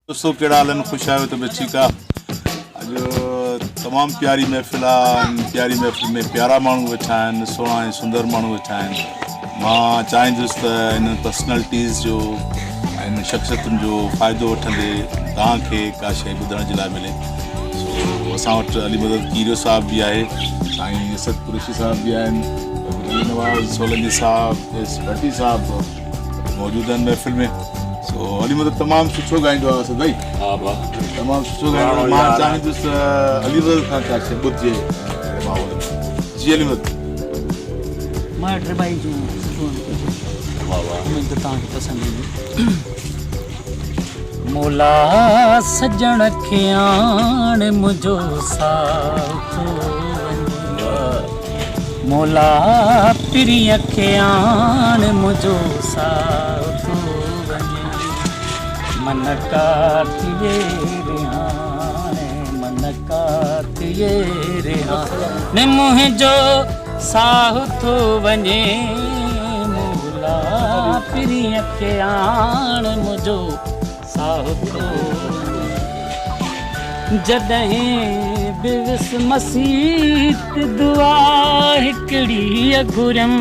दोस्तों कहिड़ा हाल आहिनि? ख़ुशि आहियो त बि ठीकु आहे। अॼु तमामु प्यारी महफ़िल आहे। प्यारी महफ़िल में प्यारा माण्हू वेठा आहिनि, सुहिणा ऐं सुंदर माण्हू वेठा आहिनि। मां चाहींदुसि त इन पर्सनैलिटीज़ जो इन शख़्सियतुनि जो फ़ाइदो वठंदे तव्हांखे का शइ ॿुधण जे लाइ मिले। सो असां वटि अली मदद कीरियो साहिबु बि आहे, साईं असद कुरैशी साहिबु बि आहिनि, अली नवाज़ सोलंकी साहिबु, एस भट्टी साहिबु मौजूदु आहिनि महफ़िल में। सो अली मदद तमामु सुठो ॻाईंदो आहे असद भाई। हा भाउ, तमामु सुठो ॻाईंदो आहे। मां चाहींदुसि अली मदद खां का शइ ॿुधिजे माहौल में। जी अली मदद। मां टे भाई जो मुझे तव्हांखे पसंदि ईंदी। मोला सजण खे आण मुंहिंजो साथ वञे, मोला पिरीअ खे आण मुंहिंजो साथ वञे, मन काथिए रिहाणे, मन काथिए रिहाणे मुंहिंजो साह थो वञे, मोला पिरीअ खे आण मुंहिंजो साह थो वञे। जॾहिं बि विस मसीत दुआ हिकिड़ी घुरम,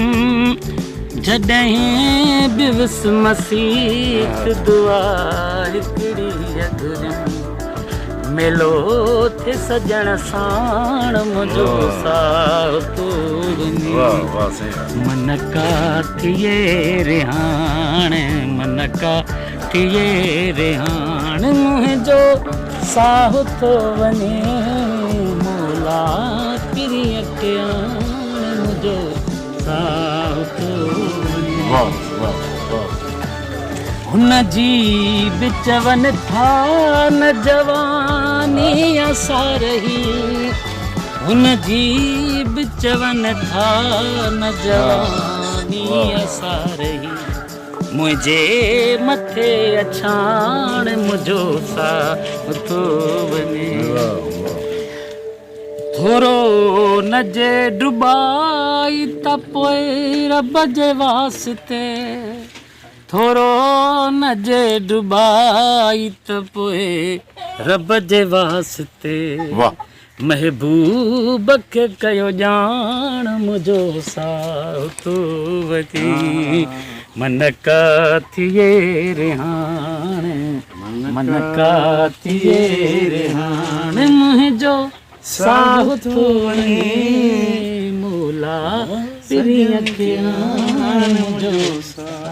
जॾहिं बि विस मसीत दुआ हिकिड़ी घुरम, मेलो थे सजण साण मुंहिंजो साह थो वञे, मन काथिए रिहाणे, मन काथिए रिहाणे मुंहिंजो साह थो वञे, मोला पिरीअ खे आण मुंहिंजो साह थो वञे। हुन जी बि चवनि था न जवानी असां रही, हुन जी बि चवनि था न जवानी असां रही, मुंहिंजे मथे अछाण मुंहिंजो साह थो वञे, थोरो न जे डुबाई त पोइ रब जे वास्ते, थोरो न जे डुबाई त पोइ रब जे वास्ते, महबूब खे कयो ॼाण मुंहिंजो साह थो वञे, मन काथिए रिहाणे, मन काथिए रिहाणे मुंहिंजो साह थो वञे, मोला पिरीअ खे आण मुंहिंजो साह